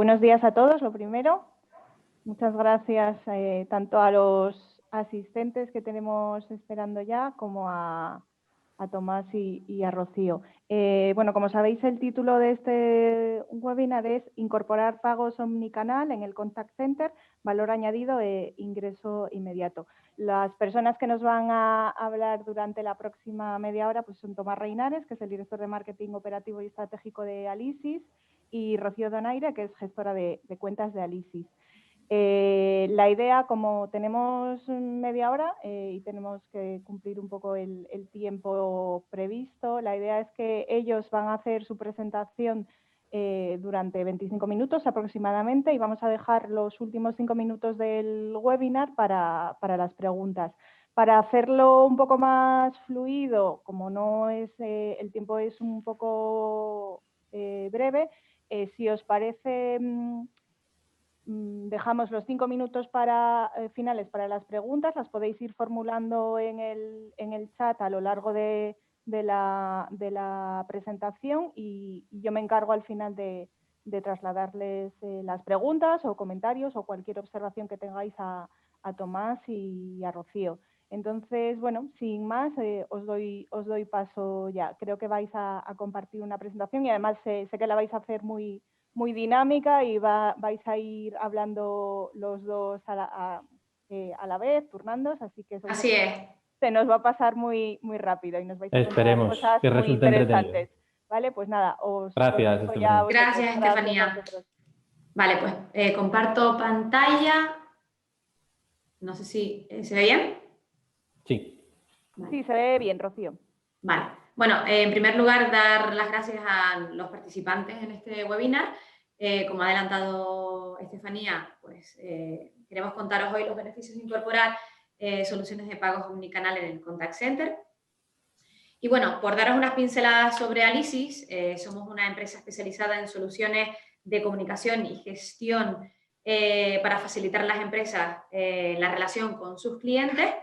buenos días a todos, lo primero. Muchas gracias tanto a los asistentes que tenemos esperando ya como a Tomás y a Rocío. Bueno, como sabéis, el título de este webinar es Incorporar pagos omnicanal en el Contact Center, valor añadido e ingreso inmediato. Las personas que nos van a hablar durante la próxima media hora pues son Tomás Reinares, que es el director de Marketing Operativo y Estratégico de Alisis, y Rocío Donaire, que es gestora de cuentas de Alisis. La idea, como tenemos media hora y tenemos que cumplir un poco el tiempo previsto, la idea es que ellos van a hacer su presentación durante 25 minutos aproximadamente y vamos a dejar los últimos 5 minutos del webinar para las preguntas. Para hacerlo un poco más fluido, como no es el tiempo es un poco breve, si os parece, dejamos los 5 minutos finales para las preguntas, las podéis ir formulando en el chat a lo largo de la presentación y yo me encargo al final de trasladarles las preguntas o comentarios o cualquier observación que tengáis a Tomás y a Rocío. Entonces, bueno, sin más, os doy paso ya. Creo que vais a compartir una presentación y además sé que la vais a hacer muy dinámica y vais a ir hablando los dos a la vez, turnándoos, así que se nos va a pasar muy rápido y nos vais a contar cosas muy interesantes. ¿Vale? Pues nada, Gracias, ya gracias, Estefanía. Vale, pues comparto pantalla. No sé si se ve bien. Sí. Vale. Sí, se ve bien, Rocío. Vale. Bueno, en primer lugar, dar las gracias a los participantes en este webinar. Como ha adelantado Estefanía, pues queremos contaros hoy los beneficios de incorporar soluciones de pagos omnicanal en el Contact Center. Y bueno, por daros unas pinceladas sobre Alisis, somos una empresa especializada en soluciones de comunicación y gestión para facilitar a las empresas la relación con sus clientes,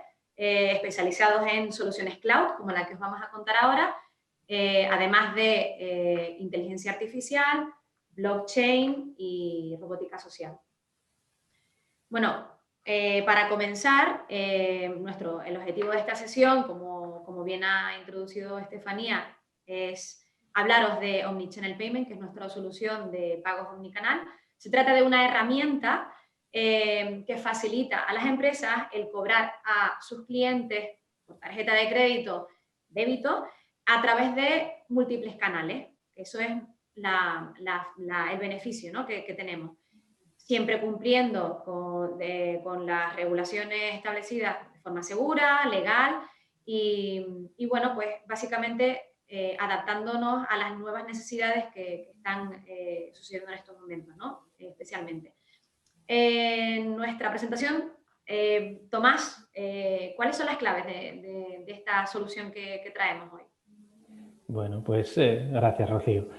especializados en soluciones cloud, como la que os vamos a contar ahora, además de inteligencia artificial, blockchain y robótica social. Bueno, para comenzar, el objetivo de esta sesión, como bien ha introducido Estefanía, es hablaros de Omnichannel Payment, que es nuestra solución de pagos omnicanal. Se trata de una herramienta que facilita a las empresas el cobrar a sus clientes por tarjeta de crédito, débito, a través de múltiples canales. Eso es el beneficio, ¿no?, que tenemos. Siempre cumpliendo con las regulaciones establecidas de forma segura, legal y bueno, pues básicamente adaptándonos a las nuevas necesidades que están sucediendo en estos momentos, ¿no?, especialmente. En nuestra presentación, Tomás, ¿cuáles son las claves de esta solución que traemos hoy? Bueno, pues gracias, Rocío.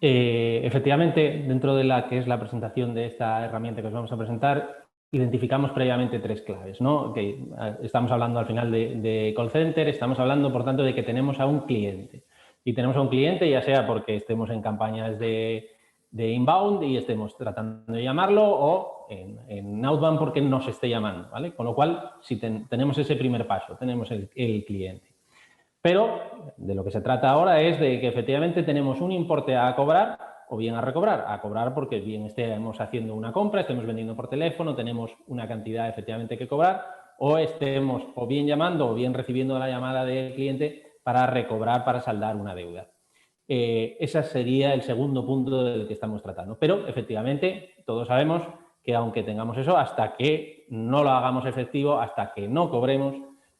Efectivamente, dentro de la que es la presentación de esta herramienta que os vamos a presentar, identificamos previamente 3 claves, ¿no? Que estamos hablando al final de call center, estamos hablando, por tanto, de que tenemos a un cliente. Y tenemos a un cliente ya sea porque estemos en campañas de inbound y estemos tratando de llamarlo o en outbound porque nos esté llamando, ¿vale? Con lo cual, si tenemos ese primer paso, tenemos el cliente. Pero de lo que se trata ahora es de que efectivamente tenemos un importe a cobrar o bien a recobrar. A cobrar porque bien estemos haciendo una compra, estemos vendiendo por teléfono, tenemos una cantidad efectivamente que cobrar, o estemos o bien llamando o bien recibiendo la llamada del cliente para recobrar, para saldar una deuda. Ese sería el segundo punto del que estamos tratando. Pero efectivamente todos sabemos que aunque tengamos eso, hasta que no lo hagamos efectivo, hasta que no cobremos,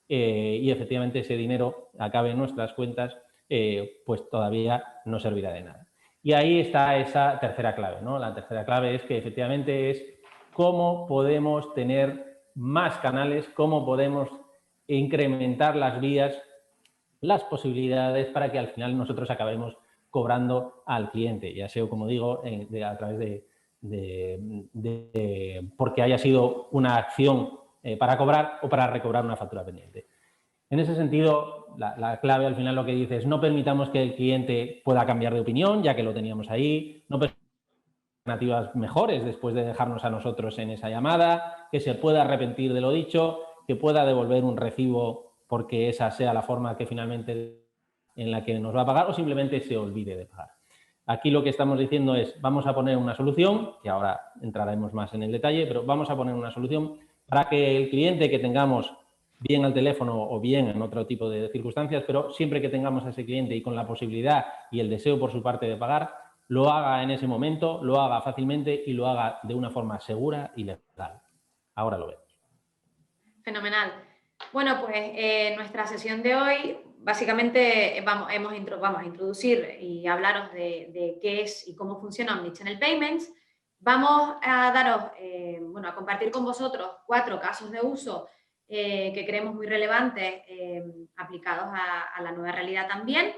y efectivamente ese dinero acabe en nuestras cuentas, pues todavía no servirá de nada. Y ahí está esa tercera clave, ¿no? La tercera clave es que efectivamente es cómo podemos tener más canales, cómo podemos incrementar las vías, las posibilidades para que al final nosotros acabemos cobrando al cliente, ya sea, como digo, a través porque haya sido una acción para cobrar o para recobrar una factura pendiente. En ese sentido, la clave al final lo que dice es no permitamos que el cliente pueda cambiar de opinión, ya que lo teníamos ahí, no alternativas mejores después de dejarnos a nosotros en esa llamada, que se pueda arrepentir de lo dicho, que pueda devolver un recibo porque esa sea la forma que finalmente en la que nos va a pagar, o simplemente se olvide de pagar. Aquí lo que estamos diciendo es, vamos a poner una solución, que ahora entraremos más en el detalle, pero vamos a poner una solución para que el cliente que tengamos, bien al teléfono o bien en otro tipo de circunstancias, pero siempre que tengamos a ese cliente y con la posibilidad y el deseo por su parte de pagar, lo haga en ese momento, lo haga fácilmente y lo haga de una forma segura y legal. Ahora lo vemos. Fenomenal. Bueno, pues en nuestra sesión de hoy básicamente vamos a introducir y hablaros de qué es y cómo funciona Omnichannel Payments. Vamos a daros, a compartir con vosotros 4 casos de uso que creemos muy relevantes aplicados a la nueva realidad también.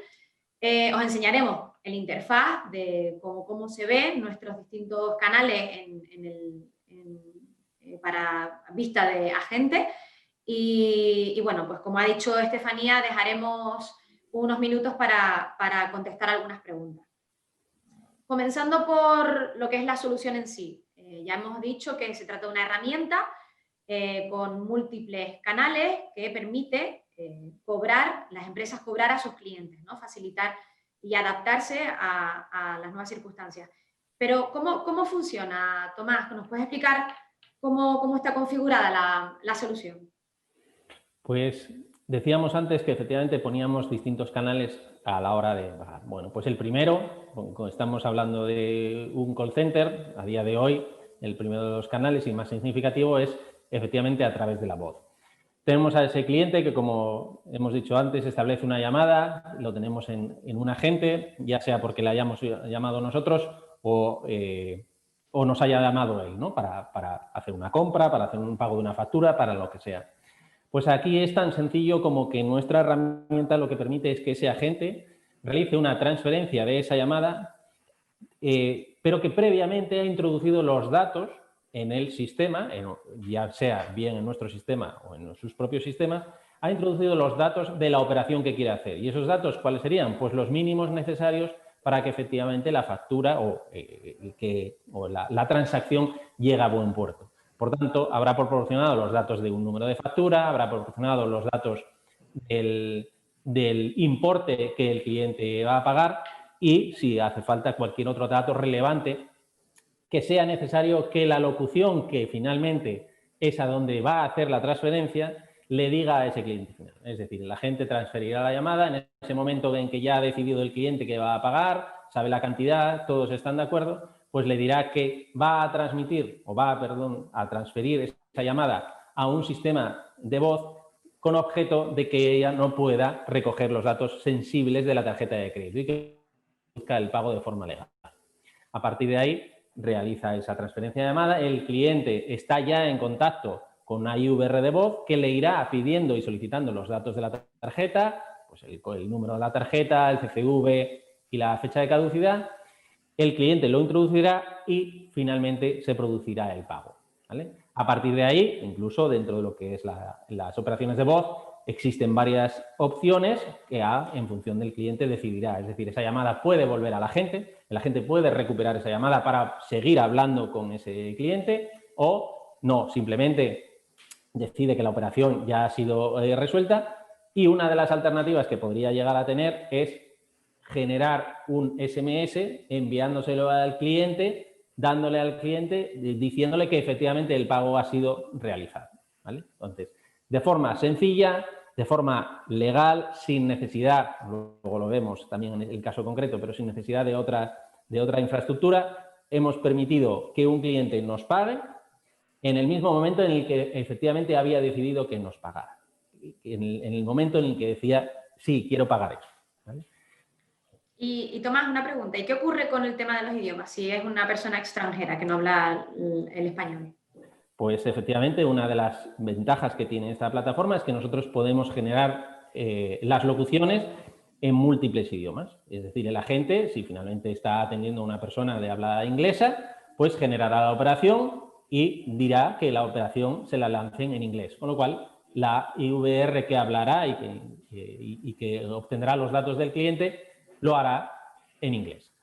Os enseñaremos el interfaz de cómo se ven nuestros distintos canales para vista de agente. Y bueno, pues como ha dicho Estefanía, dejaremos unos minutos para contestar algunas preguntas. Comenzando por lo que es la solución en sí. Ya hemos dicho que se trata de una herramienta con múltiples canales que permite las empresas cobrar a sus clientes, ¿no? Facilitar y adaptarse a las nuevas circunstancias. Pero, ¿cómo funciona, Tomás? ¿Nos puedes explicar cómo está configurada la solución? Pues decíamos antes que efectivamente poníamos distintos canales a la hora de pagar. Bueno, pues el primero, estamos hablando de un call center, a día de hoy, el primero de los canales y más significativo es efectivamente a través de la voz. Tenemos a ese cliente que, como hemos dicho antes, establece una llamada, lo tenemos en un agente, ya sea porque le hayamos llamado nosotros o nos haya llamado él, ¿no? Para hacer una compra, para hacer un pago de una factura, para lo que sea. Pues aquí es tan sencillo como que nuestra herramienta lo que permite es que ese agente realice una transferencia de esa llamada, pero que previamente ha introducido los datos en el sistema, ya sea bien en nuestro sistema o en sus propios sistemas, ha introducido los datos de la operación que quiere hacer. ¿Y esos datos cuáles serían? Pues los mínimos necesarios para que efectivamente la factura o la transacción llegue a buen puerto. Por tanto, habrá proporcionado los datos de un número de factura, habrá proporcionado los datos del importe que el cliente va a pagar y, si hace falta, cualquier otro dato relevante que sea necesario que la locución que finalmente es a donde va a hacer la transferencia le diga a ese cliente final. Es decir, el agente transferirá la llamada en ese momento en que ya ha decidido el cliente que va a pagar, sabe la cantidad, todos están de acuerdo, pues le dirá que va a transmitir o va a transferir esa llamada a un sistema de voz con objeto de que ella no pueda recoger los datos sensibles de la tarjeta de crédito y que busca el pago de forma legal. A partir de ahí realiza esa transferencia de llamada, el cliente está ya en contacto con una IVR de voz que le irá pidiendo y solicitando los datos de la tarjeta, pues el número de la tarjeta, el CCV y la fecha de caducidad. El cliente lo introducirá y finalmente se producirá el pago, ¿vale? A partir de ahí, incluso dentro de lo que es las operaciones de voz, existen varias opciones que en función del cliente decidirá. Es decir, esa llamada puede volver al agente, el agente puede recuperar esa llamada para seguir hablando con ese cliente o no, simplemente decide que la operación ya ha sido resuelta. Y una de las alternativas que podría llegar a tener es generar un SMS enviándoselo al cliente, dándole al cliente, diciéndole que efectivamente el pago ha sido realizado, ¿vale? Entonces, de forma sencilla, de forma legal, sin necesidad, luego lo vemos también en el caso concreto, pero sin necesidad de otra infraestructura, hemos permitido que un cliente nos pague en el mismo momento en el que efectivamente había decidido que nos pagara. En el momento en el que decía, sí, quiero pagar eso, ¿vale? Y Tomás, una pregunta. ¿Y qué ocurre con el tema de los idiomas si es una persona extranjera que no habla el español? Pues efectivamente, una de las ventajas que tiene esta plataforma es que nosotros podemos generar las locuciones en múltiples idiomas. Es decir, el agente, si finalmente está atendiendo a una persona de habla inglesa, pues generará la operación y dirá que la operación se la lancen en inglés. Con lo cual, la IVR que hablará y que obtendrá los datos del cliente lo hará en inglés.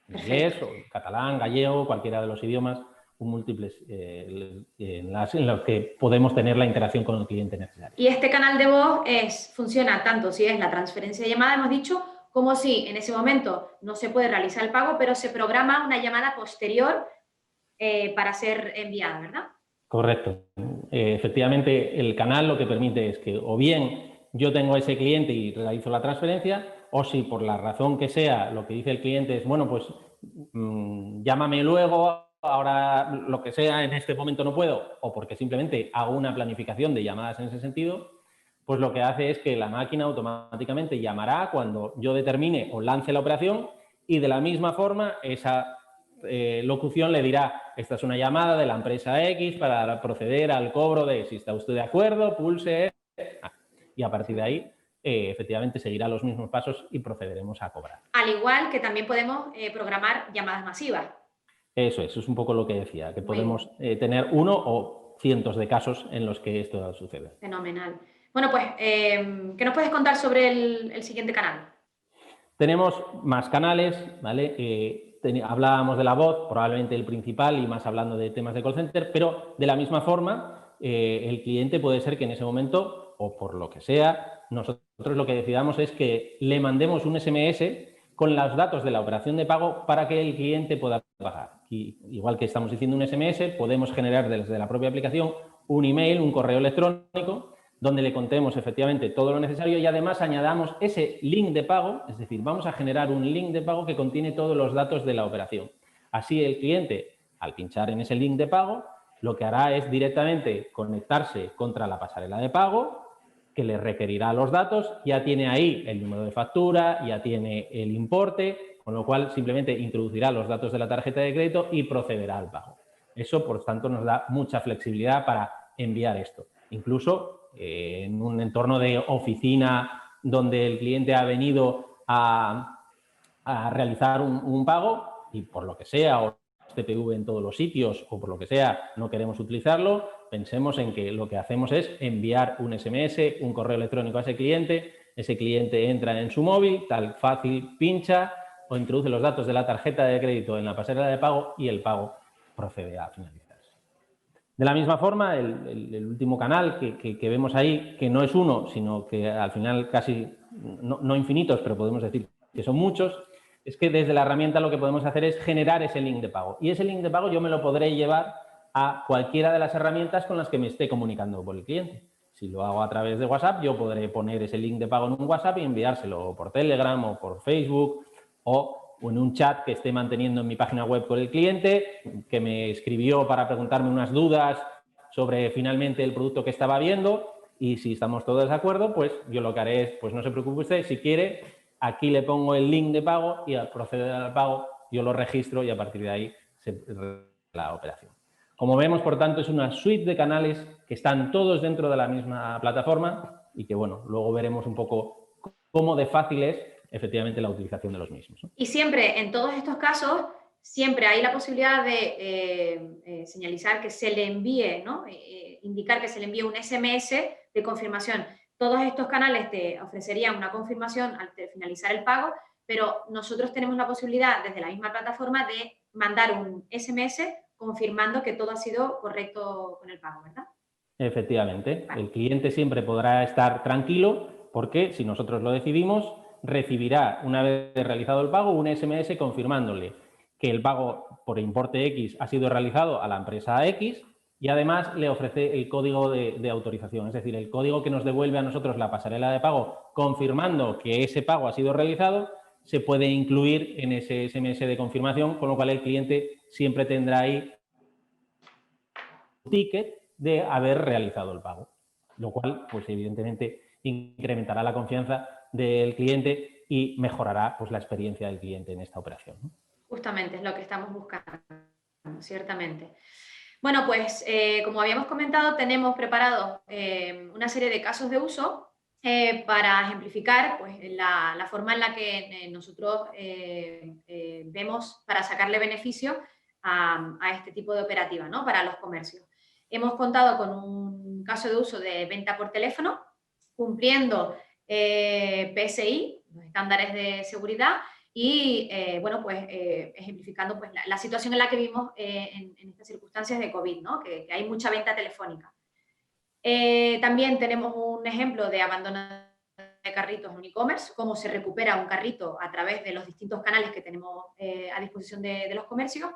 inglés, o catalán, gallego, cualquiera de los idiomas, múltiples en los que podemos tener la interacción con el cliente necesaria. Y este canal de voz funciona tanto si es la transferencia de llamada, hemos dicho, como si en ese momento no se puede realizar el pago, pero se programa una llamada posterior para ser enviada, ¿verdad? Correcto. Efectivamente, el canal lo que permite es que o bien yo tengo a ese cliente y realizo la transferencia, o si por la razón que sea lo que dice el cliente es, bueno, pues llámame luego, ahora lo que sea, en este momento no puedo, o porque simplemente hago una planificación de llamadas en ese sentido, pues lo que hace es que la máquina automáticamente llamará cuando yo determine o lance la operación, y de la misma forma esa locución le dirá: esta es una llamada de la empresa X para proceder al cobro de, si está usted de acuerdo, pulse, y a partir de ahí efectivamente seguirá los mismos pasos y procederemos a cobrar. Al igual que también podemos programar llamadas masivas. Eso es un poco lo que decía, que podemos tener uno o cientos de casos en los que esto sucede. Fenomenal. Bueno, pues, ¿qué nos puedes contar sobre el siguiente canal? Tenemos más canales, ¿vale? Hablábamos de la voz, probablemente el principal, y más hablando de temas de call center, pero de la misma forma, el cliente puede ser que en ese momento, o por lo que sea, nosotros lo que decidamos es que le mandemos un SMS con los datos de la operación de pago para que el cliente pueda pagar. Y, igual que estamos diciendo un SMS, podemos generar desde la propia aplicación un email, un correo electrónico, donde le contemos efectivamente todo lo necesario y además añadamos ese link de pago, es decir, vamos a generar un link de pago que contiene todos los datos de la operación. Así el cliente, al pinchar en ese link de pago, lo que hará es directamente conectarse contra la pasarela de pago, que le requerirá los datos, ya tiene ahí el número de factura, ya tiene el importe, con lo cual simplemente introducirá los datos de la tarjeta de crédito y procederá al pago. Eso, por tanto, nos da mucha flexibilidad para enviar esto. Incluso en un entorno de oficina donde el cliente ha venido a realizar un pago y por lo que sea, o TPV en todos los sitios, o por lo que sea, no queremos utilizarlo, pensemos en que lo que hacemos es enviar un SMS, un correo electrónico a ese cliente entra en su móvil, tal fácil, pincha o introduce los datos de la tarjeta de crédito en la pasarela de pago y el pago procede a finalizar. De la misma forma, el último canal que vemos ahí, que no es uno, sino que al final casi, no infinitos, pero podemos decir que son muchos, es que desde la herramienta lo que podemos hacer es generar ese link de pago. Y ese link de pago yo me lo podré llevar a cualquiera de las herramientas con las que me esté comunicando por el cliente. Si lo hago a través de WhatsApp, yo podré poner ese link de pago en un WhatsApp y enviárselo por Telegram o por Facebook o en un chat que esté manteniendo en mi página web con el cliente, que me escribió para preguntarme unas dudas sobre finalmente el producto que estaba viendo, y si estamos todos de acuerdo, pues yo lo que haré es, pues no se preocupe usted, si quiere, aquí le pongo el link de pago y al proceder al pago yo lo registro y a partir de ahí se la operación. Como vemos, por tanto, es una suite de canales que están todos dentro de la misma plataforma y que, bueno, luego veremos un poco cómo de fácil es efectivamente la utilización de los mismos, ¿no? Y siempre, en todos estos casos, siempre hay la posibilidad de señalizar que se le envíe, ¿no? Indicar que se le envíe un SMS de confirmación. Todos estos canales te ofrecerían una confirmación al finalizar el pago, pero nosotros tenemos la posibilidad desde la misma plataforma de mandar un SMS confirmando que todo ha sido correcto con el pago, ¿verdad? Efectivamente. Vale. El cliente siempre podrá estar tranquilo porque, si nosotros lo decidimos, recibirá, una vez realizado el pago, un SMS confirmándole que el pago por importe X ha sido realizado a la empresa X y además le ofrece el código de autorización, es decir, el código que nos devuelve a nosotros la pasarela de pago confirmando que ese pago ha sido realizado, se puede incluir en ese SMS de confirmación, con lo cual el cliente siempre tendrá ahí un ticket de haber realizado el pago, lo cual, pues evidentemente, incrementará la confianza del cliente y mejorará, pues, la experiencia del cliente en esta operación, ¿no? Justamente es lo que estamos buscando, ciertamente. Bueno, pues como habíamos comentado, tenemos preparados una serie de casos de uso para ejemplificar, pues, la forma en la que nosotros vemos para sacarle beneficio a este tipo de operativa, ¿no? Para los comercios. Hemos contado con un caso de uso de venta por teléfono, cumpliendo PSI, los estándares de seguridad, y, bueno, pues ejemplificando pues, la situación en la que vivimos en estas circunstancias de COVID, ¿no? Que hay mucha venta telefónica. También tenemos un ejemplo de abandono de carritos en un e-commerce, cómo se recupera un carrito a través de los distintos canales que tenemos a disposición de los comercios,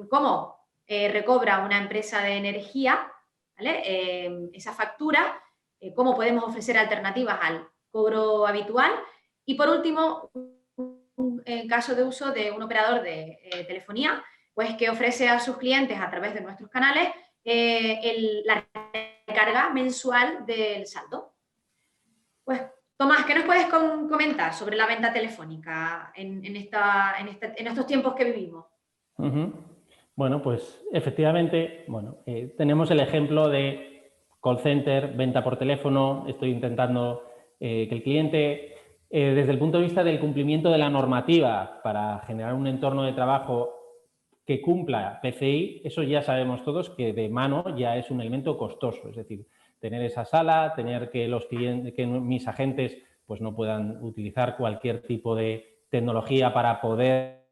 cómo recobra una empresa de energía, ¿vale? Esa factura, cómo podemos ofrecer alternativas al cobro habitual y, por último, un caso de uso de un operador de telefonía, pues que ofrece a sus clientes a través de nuestros canales la recarga mensual del saldo. Pues, Tomás, ¿qué nos puedes comentar sobre la venta telefónica en estos tiempos que vivimos? Bueno, pues efectivamente, bueno, tenemos el ejemplo de call center, venta por teléfono. Estoy intentando que el cliente, desde el punto de vista del cumplimiento de la normativa para generar un entorno de trabajo que cumpla PCI, eso ya sabemos todos que de mano ya es un elemento costoso, es decir, tener esa sala, tener que los clientes, que mis agentes pues no puedan utilizar cualquier tipo de tecnología para poder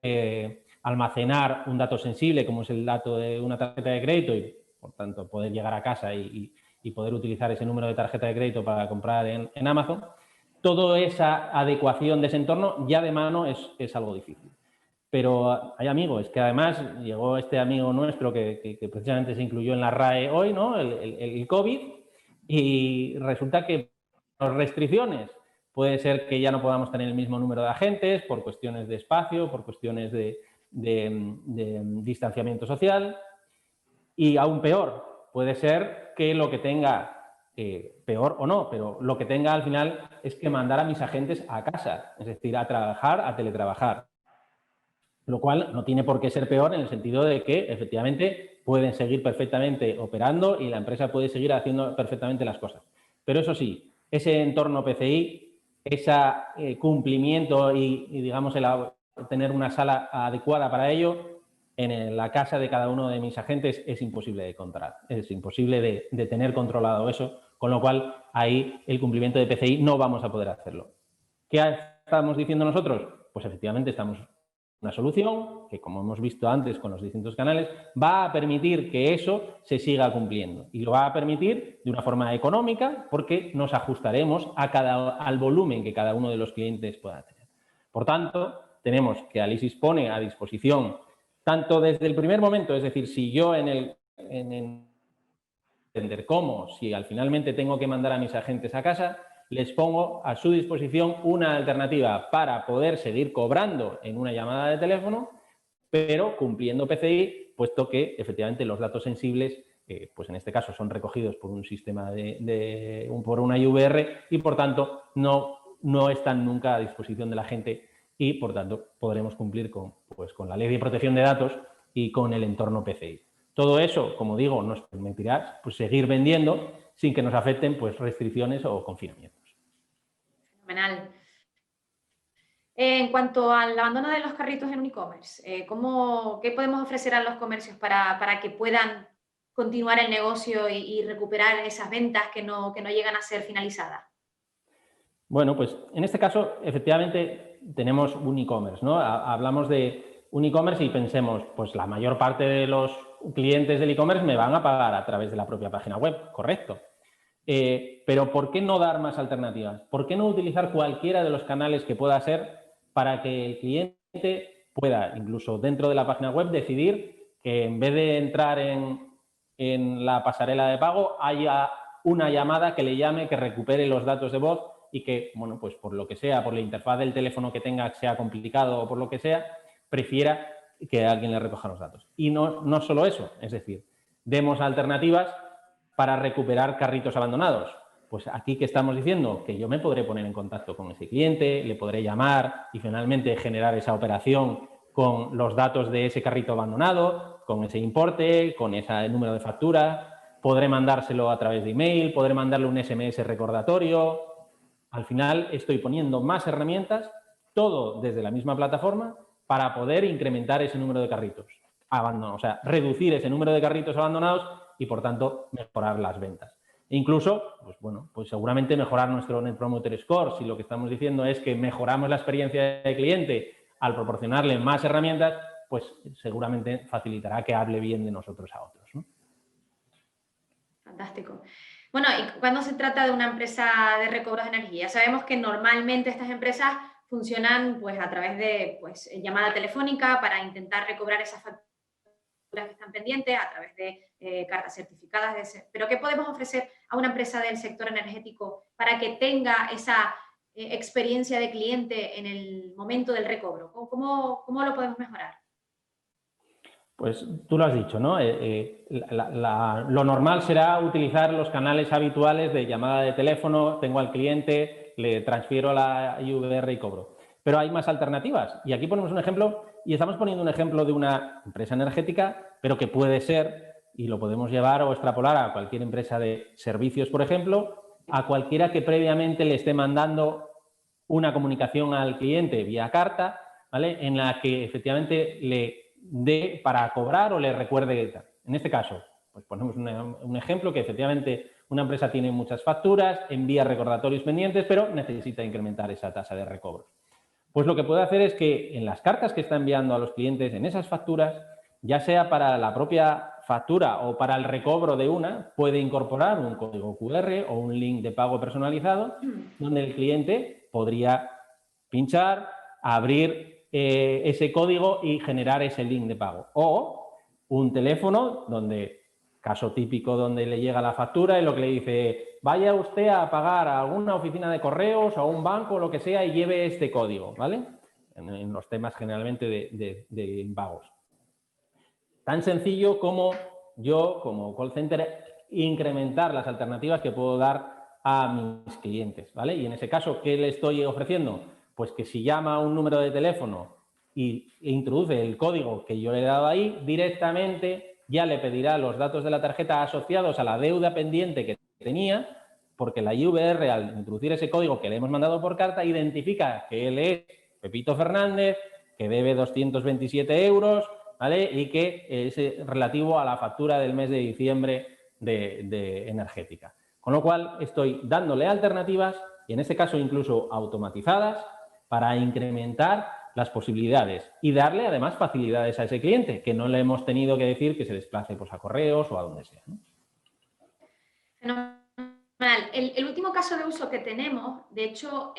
almacenar un dato sensible como es el dato de una tarjeta de crédito y por tanto poder llegar a casa y poder utilizar ese número de tarjeta de crédito para comprar en Amazon. Toda esa adecuación de ese entorno ya de mano es algo difícil. Pero hay amigos, es que además llegó este amigo nuestro que precisamente se incluyó en la RAE hoy, ¿no? El COVID, y resulta que por restricciones puede ser que ya no podamos tener el mismo número de agentes por cuestiones de espacio, por cuestiones de distanciamiento social, y aún peor, puede ser que lo que tenga, peor o no, pero lo que tenga al final es que mandar a mis agentes a casa, es decir, a trabajar, a teletrabajar. Lo cual no tiene por qué ser peor en el sentido de que efectivamente pueden seguir perfectamente operando y la empresa puede seguir haciendo perfectamente las cosas. Pero eso sí, ese entorno PCI, ese cumplimiento y digamos, el tener una sala adecuada para ello, en la casa de cada uno de mis agentes es imposible de encontrar, es imposible de tener controlado eso, con lo cual ahí el cumplimiento de PCI no vamos a poder hacerlo. ¿Qué estamos diciendo nosotros? Pues efectivamente estamos una solución que, como hemos visto antes con los distintos canales, va a permitir que eso se siga cumpliendo y lo va a permitir de una forma económica porque nos ajustaremos al volumen que cada uno de los clientes pueda tener. Por tanto, tenemos que Alisys pone a disposición, tanto desde el primer momento, es decir, si yo entender cómo, si al finalmente tengo que mandar a mis agentes a casa, les pongo a su disposición una alternativa para poder seguir cobrando en una llamada de teléfono, pero cumpliendo PCI, puesto que efectivamente los datos sensibles, pues en este caso son recogidos por un sistema por una IVR y por tanto no están nunca a disposición de la gente y por tanto podremos cumplir con la ley de protección de datos y con el entorno PCI. Todo eso, como digo, nos permitirá pues, seguir vendiendo sin que nos afecten pues, restricciones o confinamientos. Fenomenal. En cuanto al abandono de los carritos en un e-commerce, ¿qué podemos ofrecer a los comercios para que puedan continuar el negocio y recuperar esas ventas que no llegan a ser finalizadas? Bueno, pues en este caso, efectivamente, tenemos un e-commerce, ¿no? Hablamos de un e-commerce y pensemos, pues la mayor parte de los clientes del e-commerce me van a pagar a través de la propia página web, correcto. Pero ¿por qué no dar más alternativas? ¿Por qué no utilizar cualquiera de los canales que pueda ser para que el cliente pueda, incluso dentro de la página web, decidir que en vez de entrar en la pasarela de pago, haya una llamada que le llame, que recupere los datos de voz y que, bueno, pues por lo que sea, por la interfaz del teléfono que tenga sea complicado o por lo que sea, prefiera que alguien le recoja los datos. Y no solo eso, es decir, demos alternativas para recuperar carritos abandonados. Pues aquí, ¿qué estamos diciendo? Que yo me podré poner en contacto con ese cliente, le podré llamar y finalmente generar esa operación con los datos de ese carrito abandonado, con ese importe, con ese número de factura, podré mandárselo a través de email, podré mandarle un SMS recordatorio. Al final estoy poniendo más herramientas, todo desde la misma plataforma, para poder incrementar ese número de carritos abandonados, o sea, reducir ese número de carritos abandonados y, por tanto, mejorar las ventas. E incluso, pues bueno, pues seguramente mejorar nuestro Net Promoter Score, si lo que estamos diciendo es que mejoramos la experiencia del cliente al proporcionarle más herramientas, pues seguramente facilitará que hable bien de nosotros a otros, ¿no? Fantástico. Bueno, y cuando se trata de una empresa de recobros de energía, sabemos que normalmente estas empresas funcionan pues a través de pues, llamada telefónica para intentar recobrar esas facturas que están pendientes, a través de cartas certificadas. Pero ¿qué podemos ofrecer a una empresa del sector energético para que tenga esa experiencia de cliente en el momento del recobro? ¿Cómo lo podemos mejorar? Pues tú lo has dicho, ¿no? Lo normal será utilizar los canales habituales de llamada de teléfono, tengo al cliente, le transfiero la IVR y cobro. Pero hay más alternativas. Y aquí ponemos un ejemplo, y estamos poniendo un ejemplo de una empresa energética, pero que puede ser, y lo podemos llevar o extrapolar a cualquier empresa de servicios, por ejemplo, a cualquiera que previamente le esté mandando una comunicación al cliente vía carta, ¿vale? En la que efectivamente le dé para cobrar o le recuerde. En este caso, pues ponemos un ejemplo que efectivamente una empresa tiene muchas facturas, envía recordatorios pendientes, pero necesita incrementar esa tasa de recobros. Pues lo que puede hacer es que en las cartas que está enviando a los clientes, en esas facturas, ya sea para la propia factura o para el recobro de una, puede incorporar un código QR o un link de pago personalizado donde el cliente podría pinchar, abrir ese código y generar ese link de pago. O un teléfono donde, caso típico donde le llega la factura y lo que le dice, vaya usted a pagar a alguna oficina de correos o a un banco o lo que sea y lleve este código, ¿vale? En los temas generalmente de pagos. Tan sencillo como yo, como call center, incrementar las alternativas que puedo dar a mis clientes, ¿vale? Y en ese caso, ¿qué le estoy ofreciendo? Pues que si llama a un número de teléfono e introduce el código que yo le he dado ahí, directamente ya le pedirá los datos de la tarjeta asociados a la deuda pendiente que tenía, porque la IVR, al introducir ese código que le hemos mandado por carta, identifica que él es Pepito Fernández, que debe 227 euros, ¿vale? Y que es relativo a la factura del mes de diciembre de energética. Con lo cual, estoy dándole alternativas, y en este caso incluso automatizadas, para incrementar las posibilidades y darle además facilidades a ese cliente, que no le hemos tenido que decir que se desplace pues, a correos o a donde sea, ¿no? Fenomenal. El último caso de uso que tenemos, de hecho,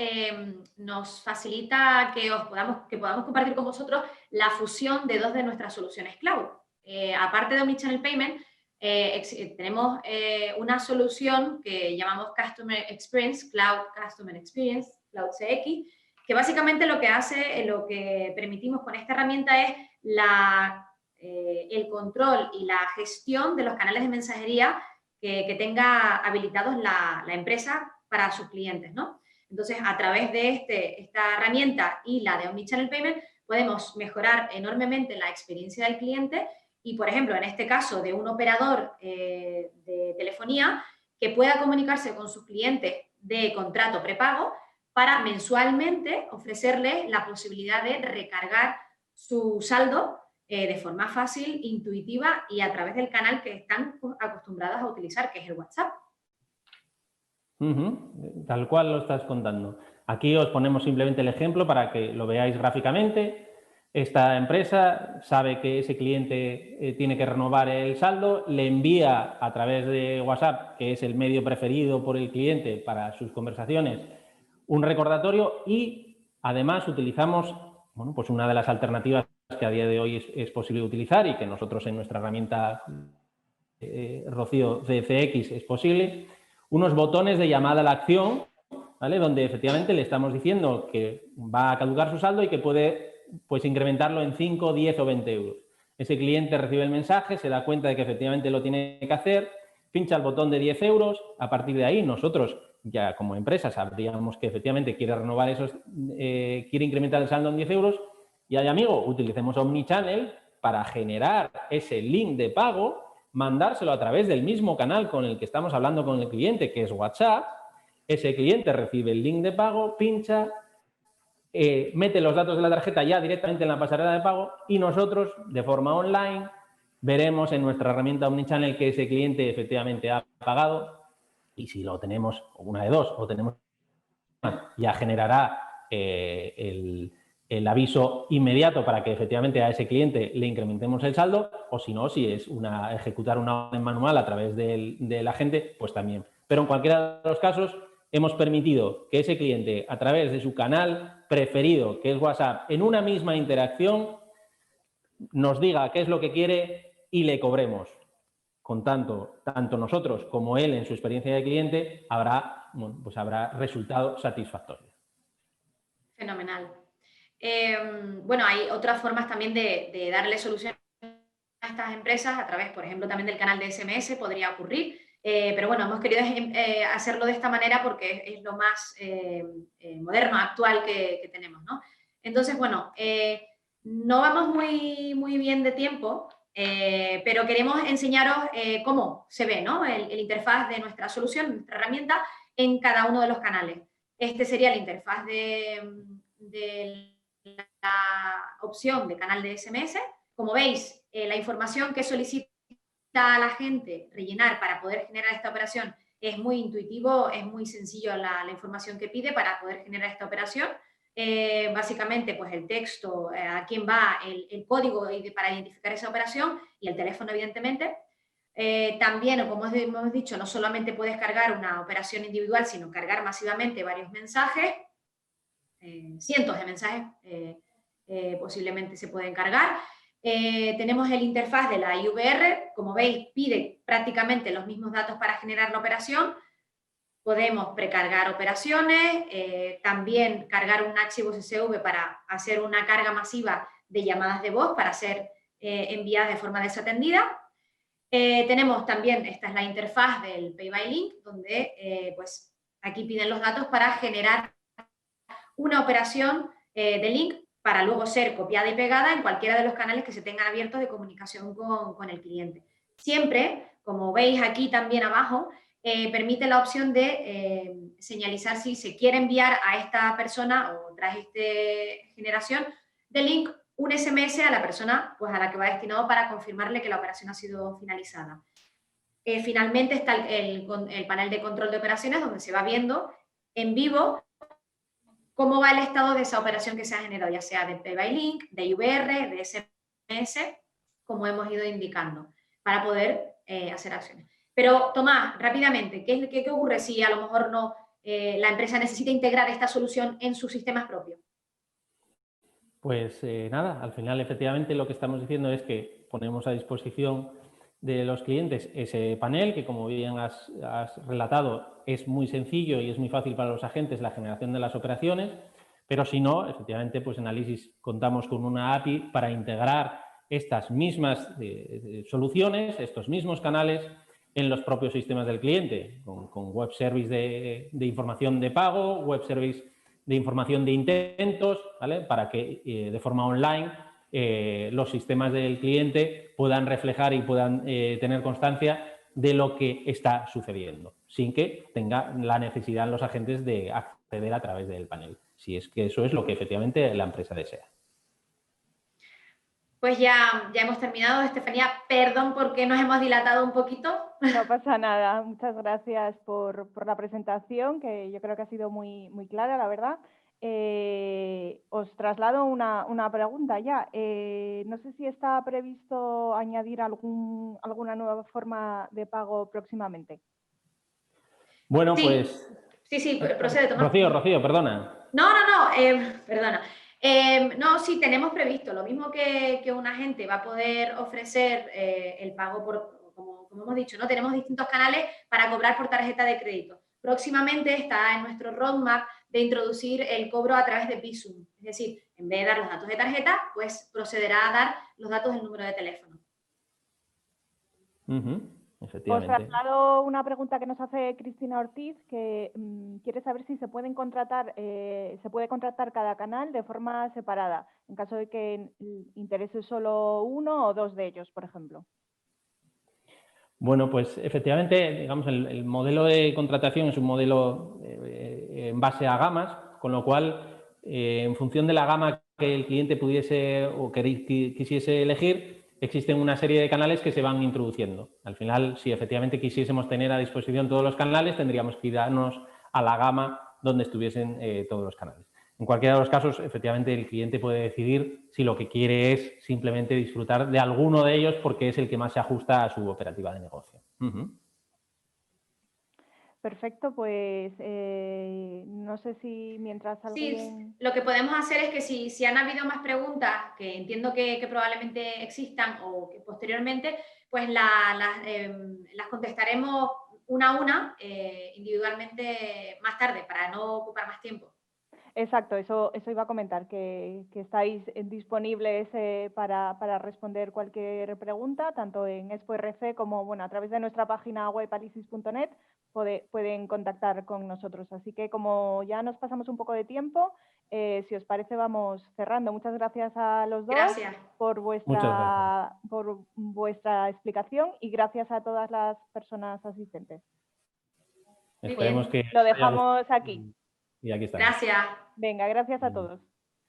nos facilita que podamos compartir con vosotros la fusión de dos de nuestras soluciones cloud. Aparte de Omnichannel Payment, tenemos una solución que llamamos Customer Experience, Cloud Customer Experience, Cloud CX, que básicamente lo que hace, lo que permitimos con esta herramienta es el control y la gestión de los canales de mensajería que tenga habilitados la empresa para sus clientes, ¿no? Entonces, a través de esta herramienta y la de Omnichannel Payment, podemos mejorar enormemente la experiencia del cliente y, por ejemplo, en este caso de un operador de telefonía que pueda comunicarse con sus clientes de contrato prepago para mensualmente ofrecerles la posibilidad de recargar su saldo de forma fácil, intuitiva y a través del canal que están acostumbrados a utilizar, que es el WhatsApp. Tal cual lo estás contando. Aquí os ponemos simplemente el ejemplo para que lo veáis gráficamente. Esta empresa sabe que ese cliente tiene que renovar el saldo, le envía a través de WhatsApp, que es el medio preferido por el cliente para sus conversaciones, un recordatorio y además utilizamos, bueno, pues una de las alternativas que a día de hoy es posible utilizar y que nosotros en nuestra herramienta Rocío CX es posible, unos botones de llamada a la acción, ¿vale? Donde efectivamente le estamos diciendo que va a caducar su saldo y que puede pues, incrementarlo en 5, 10 o 20 euros. Ese cliente recibe el mensaje, se da cuenta de que efectivamente lo tiene que hacer, pincha el botón de 10 euros, a partir de ahí nosotros ya como empresa sabríamos que efectivamente quiere renovar quiere incrementar el saldo en 10 euros y ahí, amigo, utilicemos Omnichannel para generar ese link de pago, mandárselo a través del mismo canal con el que estamos hablando con el cliente, que es WhatsApp. Ese cliente recibe el link de pago, pincha, mete los datos de la tarjeta ya directamente en la pasarela de pago y nosotros, de forma online, veremos en nuestra herramienta Omnichannel que ese cliente efectivamente ha pagado y si lo tenemos, una de dos, o tenemos, ya generará el aviso inmediato para que efectivamente a ese cliente le incrementemos el saldo, o si no, si es ejecutar una orden manual a través del agente, pues también. Pero en cualquiera de los casos, hemos permitido que ese cliente, a través de su canal preferido, que es WhatsApp, en una misma interacción, nos diga qué es lo que quiere y le cobremos. Con tanto nosotros como él en su experiencia de cliente habrá resultado satisfactorio. Fenomenal. Bueno, hay otras formas también de darle solución a estas empresas a través, por ejemplo, también del canal de SMS podría ocurrir, pero bueno, hemos querido hacerlo de esta manera porque es lo más moderno, actual que tenemos, ¿no? Entonces, bueno, no vamos muy bien de tiempo, pero queremos enseñaros cómo se ve, ¿no? el interfaz de nuestra solución, nuestra herramienta, en cada uno de los canales. Este sería la interfaz de la opción de canal de SMS. Como veis, la información que solicita a la gente rellenar para poder generar esta operación es muy intuitivo, es muy sencillo la información que pide para poder generar esta operación. Básicamente, pues el texto, a quién va, el código para identificar esa operación y el teléfono, evidentemente. También, como hemos dicho, no solamente puedes cargar una operación individual, sino cargar masivamente varios mensajes, cientos de mensajes posiblemente se pueden cargar. Tenemos el interfaz de la IVR, como veis, pide prácticamente los mismos datos para generar la operación. Podemos precargar operaciones, también cargar un archivo CSV para hacer una carga masiva de llamadas de voz para ser enviadas de forma desatendida. Tenemos también, esta es la interfaz del Pay by Link, donde pues aquí piden los datos para generar una operación de link para luego ser copiada y pegada en cualquiera de los canales que se tengan abiertos de comunicación con el cliente. Siempre, como veis aquí también abajo, permite la opción de señalizar si se quiere enviar a esta persona o tras esta generación de link un SMS a la persona pues, a la que va destinado para confirmarle que la operación ha sido finalizada. Finalmente está el panel de control de operaciones donde se va viendo en vivo cómo va el estado de esa operación que se ha generado, ya sea de Pay by Link, de IVR, de SMS, como hemos ido indicando, para poder hacer acciones. Pero, Tomás, rápidamente, ¿qué ocurre si a lo mejor no la empresa necesita integrar esta solución en sus sistemas propios? Pues nada, al final efectivamente lo que estamos diciendo es que ponemos a disposición de los clientes ese panel que, como bien has relatado, es muy sencillo y es muy fácil para los agentes la generación de las operaciones, pero si no, efectivamente, pues en Alysis contamos con una API para integrar estas mismas soluciones, estos mismos canales en los propios sistemas del cliente, con web service de información de pago, web service de información de intentos, ¿vale? Para que de forma online los sistemas del cliente puedan reflejar y puedan tener constancia de lo que está sucediendo, sin que tenga la necesidad los agentes de acceder a través del panel, si es que eso es lo que efectivamente la empresa desea. Pues ya hemos terminado, Estefanía. Perdón porque nos hemos dilatado un poquito. No pasa nada. Muchas gracias por la presentación, que yo creo que ha sido muy clara, la verdad. Os traslado una pregunta ya. No sé si está previsto añadir alguna nueva forma de pago próximamente. Bueno, sí. Pues... Sí, procede, Tomás. Rocío, perdona. No, perdona. No, sí, tenemos previsto. Lo mismo que un agente va a poder ofrecer el pago como hemos dicho, ¿no? Tenemos distintos canales para cobrar por tarjeta de crédito. Próximamente está en nuestro roadmap de introducir el cobro a través de Bizum. Es decir, en vez de dar los datos de tarjeta, pues procederá a dar los datos del número de teléfono. Efectivamente. Os traslado una pregunta que nos hace Cristina Ortiz, que quiere saber si se puede contratar cada canal de forma separada, en caso de que interese solo uno o dos de ellos, por ejemplo. Bueno, pues efectivamente, digamos, el modelo de contratación es un modelo en base a gamas, con lo cual, en función de la gama que el cliente pudiese o quisiese elegir, existen una serie de canales que se van introduciendo. Al final, si efectivamente quisiésemos tener a disposición todos los canales, tendríamos que irnos a la gama donde estuviesen todos los canales. En cualquiera de los casos, efectivamente, el cliente puede decidir si lo que quiere es simplemente disfrutar de alguno de ellos porque es el que más se ajusta a su operativa de negocio. Perfecto, pues no sé si mientras alguien... Sí, lo que podemos hacer es que si han habido más preguntas, que entiendo que probablemente existan o que posteriormente, pues las contestaremos una a una individualmente más tarde para no ocupar más tiempo. Exacto, eso iba a comentar, que estáis disponibles para responder cualquier pregunta, tanto en ExpoRC como bueno, a través de nuestra página web alisis.net pueden contactar con nosotros. Así que como ya nos pasamos un poco de tiempo, si os parece vamos cerrando. Muchas gracias a los dos por vuestra explicación y gracias a todas las personas asistentes. Esperemos que lo dejamos aquí. Y aquí estamos. Gracias. Venga, gracias a todos.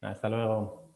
Hasta luego.